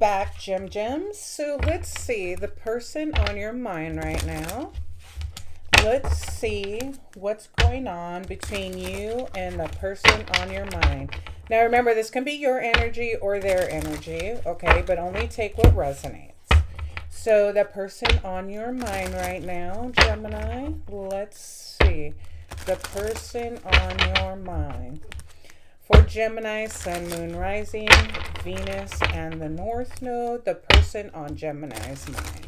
back, Gem Gems. So let's see the person on your mind right now. Let's see what's going on between you and the person on your mind. Now remember, this can be your energy or their energy, okay? But only take what resonates. So the person on your mind right now, Gemini, let's see. The person on your mind. For Gemini, Sun, Moon, Rising, Venus, and the North Node, the person on Gemini's mind.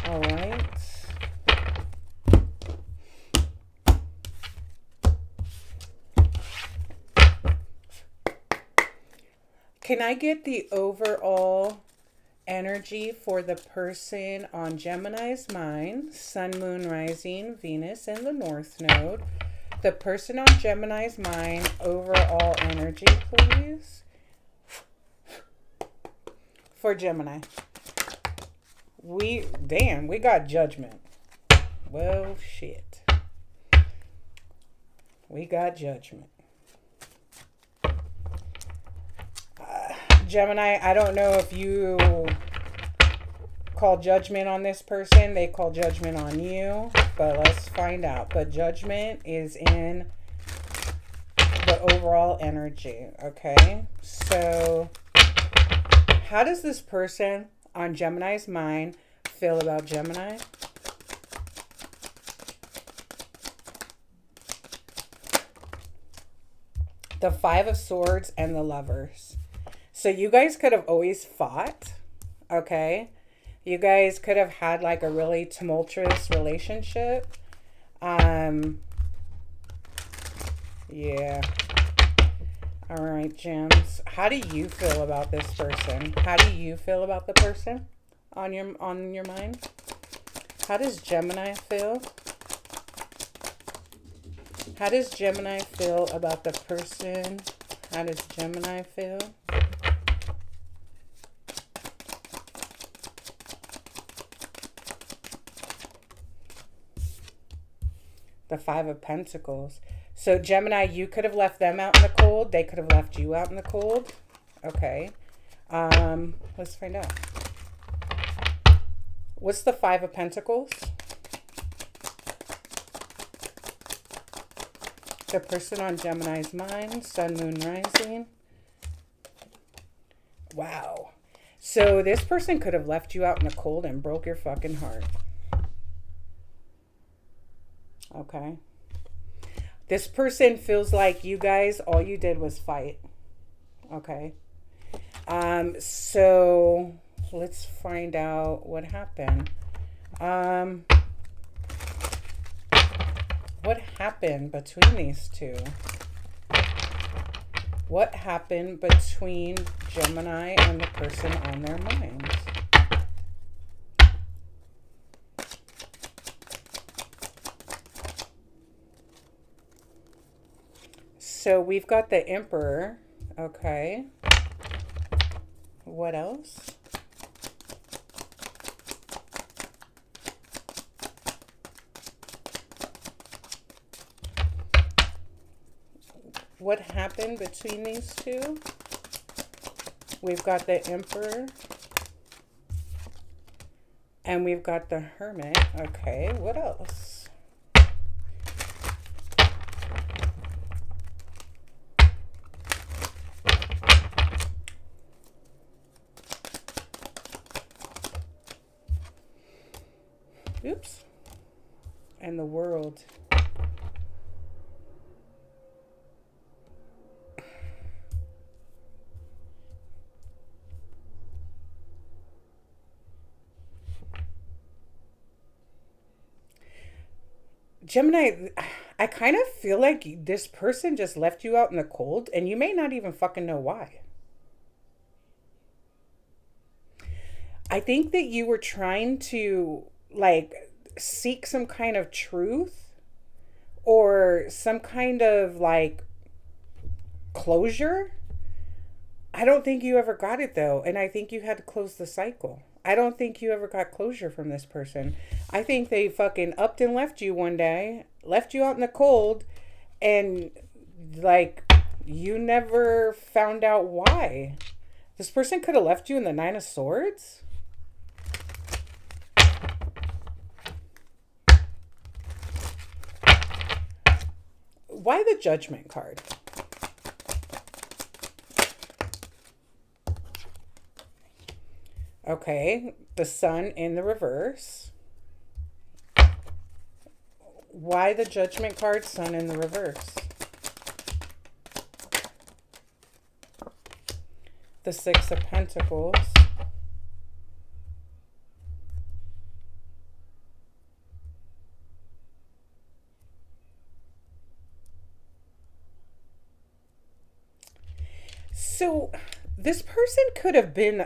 All right. Can I get the overall energy for the person on Gemini's mind, Sun, Moon, Rising, Venus, and the North Node? The person on Gemini's mind, overall energy, please. For Gemini. We got judgment. Well, shit. We got judgment. Gemini, I don't know if you call judgment on this person. They call judgment on you. But let's find out. But judgment is in the overall energy. Okay? So, how does this person on Gemini's mind feel about Gemini? The Five of Swords and the Lovers. So you guys could have always fought, okay? You guys could have had like a really tumultuous relationship. Yeah. All right, Gems. How do you feel about this person? How do you feel about the person on your mind? How does Gemini feel? How does Gemini feel about the person? How does Gemini feel? The Five of Pentacles. So Gemini, you could have left them out in the cold. They could have left you out in the cold. Okay. Let's find out. What's the Five of Pentacles? The person on Gemini's mind, Sun, Moon, Rising. Wow. So this person could have left you out in the cold and broke your fucking heart. Okay. This person feels like you guys, all you did was fight. Okay. So let's find out what happened. What happened between these two? What happened between Gemini and the person on their minds? So we've got the Emperor. Okay. What else? What happened between these two? We've got the Emperor. And we've got the Hermit. Okay, what else? Oops. And the World. Gemini, I kind of feel like this person just left you out in the cold and you may not even fucking know why. I think that you were trying to like seek some kind of truth or some kind of like closure. I don't think you ever got it though. And I think you had to close the cycle. I don't think you ever got closure from this person. I think they fucking upped and left you one day, left you out in the cold, and like you never found out why. This person could have left you in the Nine of Swords. Why the Judgment card? Okay, the Sun in the reverse. Why the Judgment card, Sun in the reverse? The Six of Pentacles. So this person could have been,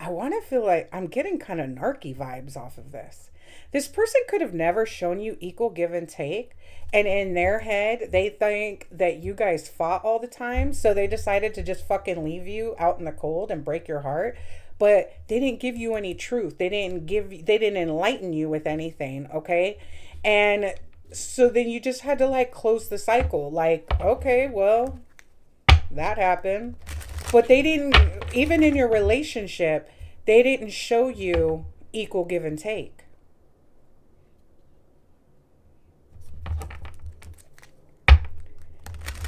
I want to feel like I'm getting kind of narky vibes off of this. This person could have never shown you equal give and take. And in their head, they think that you guys fought all the time. So they decided to just fucking leave you out in the cold and break your heart. But they didn't give you any truth. They didn't enlighten you with anything. Okay. And so then you just had to like close the cycle. Like, okay, well, that happened. But they didn't, even in your relationship, they didn't show you equal give and take.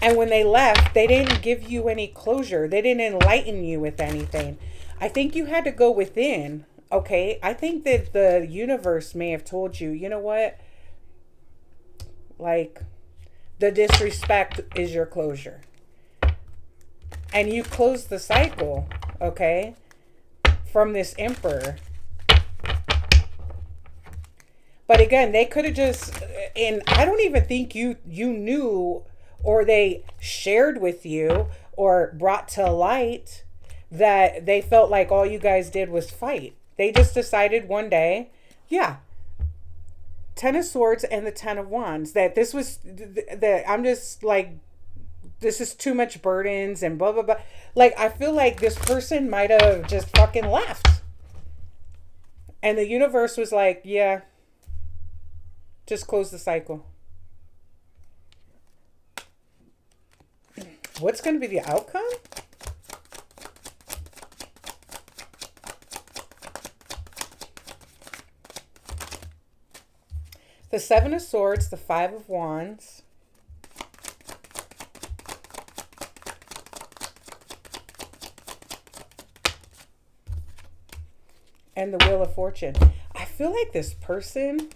And when they left, they didn't give you any closure. They didn't enlighten you with anything. I think you had to go within. Okay. I think that the universe may have told you, you know what? Like, the disrespect is your closure. And you close the cycle, okay, from this Emperor. But again, they could have just, and I don't even think you knew, or they shared with you or brought to light that they felt like all you guys did was fight. They just decided one day, yeah, Ten of Swords and the Ten of Wands, that this was, that I'm just like, this is too much burdens and blah, blah, blah. Like, I feel like this person might have just fucking left. And the universe was like, yeah, just close the cycle. What's going to be the outcome? The Seven of Swords, the Five of Wands. And the Wheel of Fortune. I feel like this person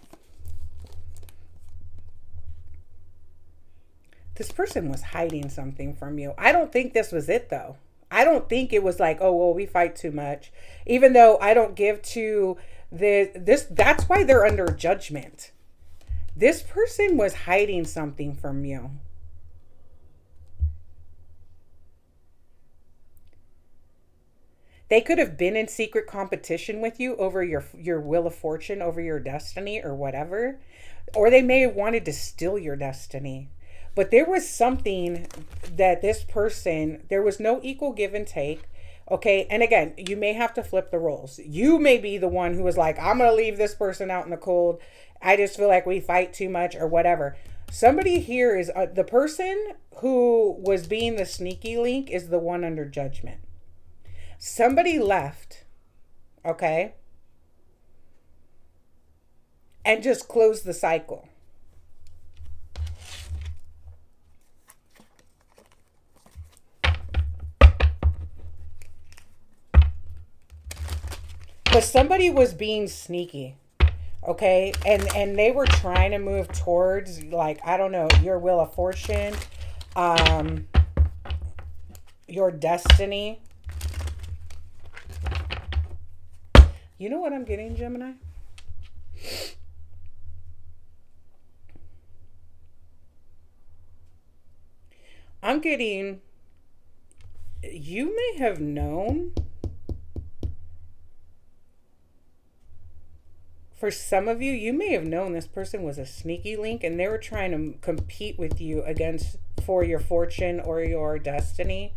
was hiding something from you. I don't think this was it though. I don't think it was like, oh, well, we fight too much. Even though I don't give to this, that's why they're under judgment. This person was hiding something from you. They could have been in secret competition with you over your Wheel of Fortune, over your destiny or whatever. Or they may have wanted to steal your destiny. But there was something that this person, there was no equal give and take. Okay. And again, you may have to flip the roles. You may be the one who was like, I'm going to leave this person out in the cold. I just feel like we fight too much or whatever. Somebody here is the person who was being the sneaky link is the one under judgment. Somebody left, okay, and just closed the cycle. But somebody was being sneaky, okay, and they were trying to move towards, like, I don't know, your Wheel of Fortune, your destiny. You know what I'm getting, Gemini? I'm getting, you may have known, for some of you, you may have known this person was a sneaky link and they were trying to compete with you for your fortune or your destiny.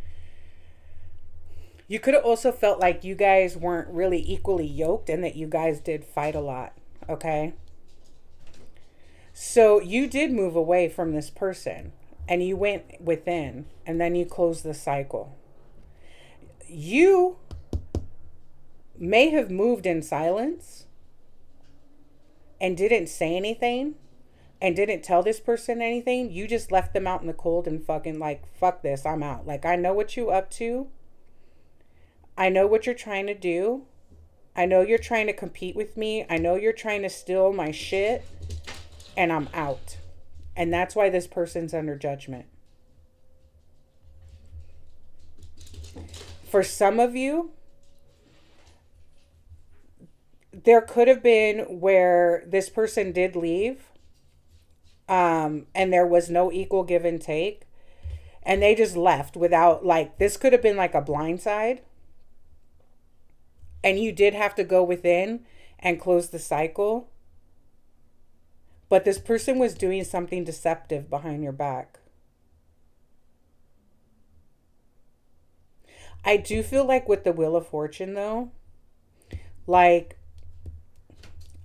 You could have also felt like you guys weren't really equally yoked and that you guys did fight a lot, okay? So you did move away from this person and you went within and then you closed the cycle. you may have moved in silence and didn't say anything and didn't tell this person anything. You just left them out in the cold and fucking like, fuck this, I'm out. Like, I know what you up to. I know what you're trying to do. I know you're trying to compete with me. I know you're trying to steal my shit. And I'm out. And that's why this person's under judgment. For some of you, there could have been where this person did leave, and there was no equal give and take. And they just left without, like, this could have been like a blindside. And you did have to go within and close the cycle. But this person was doing something deceptive behind your back. I do feel like with the Wheel of Fortune, though, like,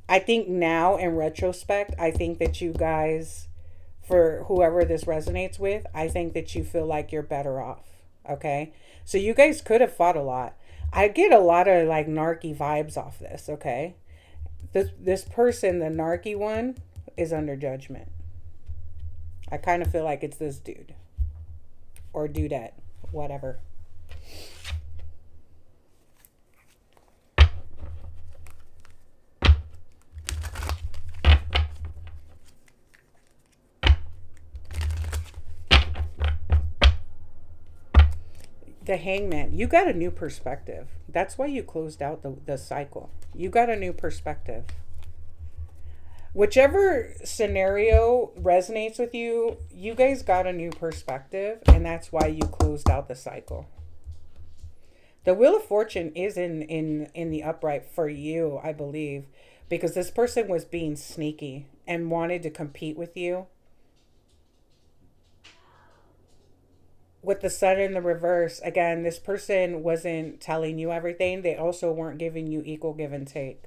I think now in retrospect, I think that you guys, for whoever this resonates with, I think that you feel like you're better off. Okay? So you guys could have fought a lot. I get a lot of like narky vibes off this, okay? This person, the narky one, is under judgment. I kind of feel like it's this dude. Or dudette. Whatever. The Hangman. You got a new perspective. That's why you closed out the cycle. You got a new perspective. Whichever scenario resonates with you, you guys got a new perspective, and that's why you closed out the cycle. The Wheel of Fortune is in the upright for you, I believe, because this person was being sneaky and wanted to compete with you. With the Sun in the reverse, again, this person wasn't telling you everything. They also weren't giving you equal give and take.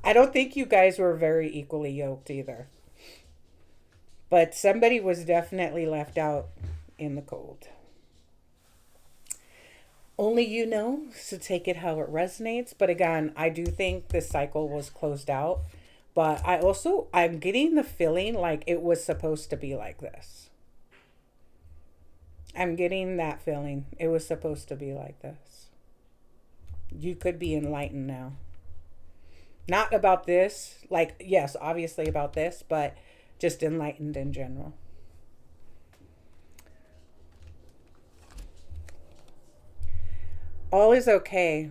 I don't think you guys were very equally yoked either. But somebody was definitely left out in the cold. Only you know, so take it how it resonates. But again, I do think this cycle was closed out. But I'm getting the feeling like it was supposed to be like this. I'm getting that feeling. It was supposed to be like this. You could be enlightened now. Not about this, like, yes, obviously about this, but just enlightened in general. All is okay.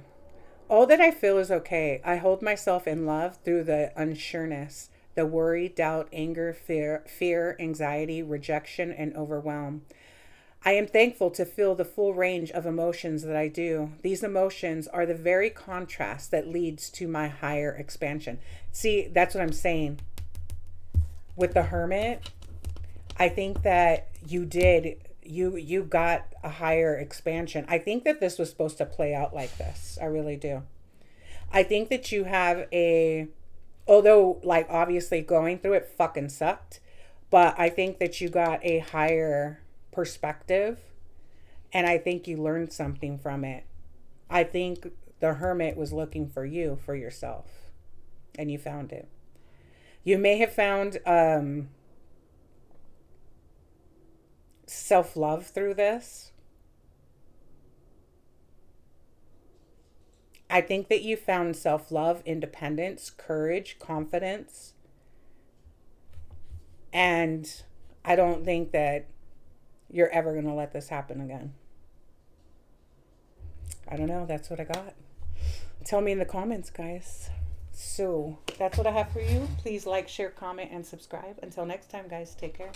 All that I feel is okay. I hold myself in love through the unsureness, the worry, doubt, anger, fear, anxiety, rejection, and overwhelm. I am thankful to feel the full range of emotions that I do. These emotions are the very contrast that leads to my higher expansion. See, that's what I'm saying. With the Hermit, I think that you got a higher expansion. I think that this was supposed to play out like this. I really do. I think that you have although like obviously going through it fucking sucked, but I think that you got a higher perspective, and I think you learned something from it. I think the Hermit was looking for you, for yourself, and you found it. You may have found self-love through this. I think that you found self-love, independence, courage, confidence, and I don't think that you're ever going to let this happen again. I don't know. That's what I got. Tell me in the comments, guys. So that's what I have for you. Please like, share, comment, and subscribe. Until next time, guys, take care.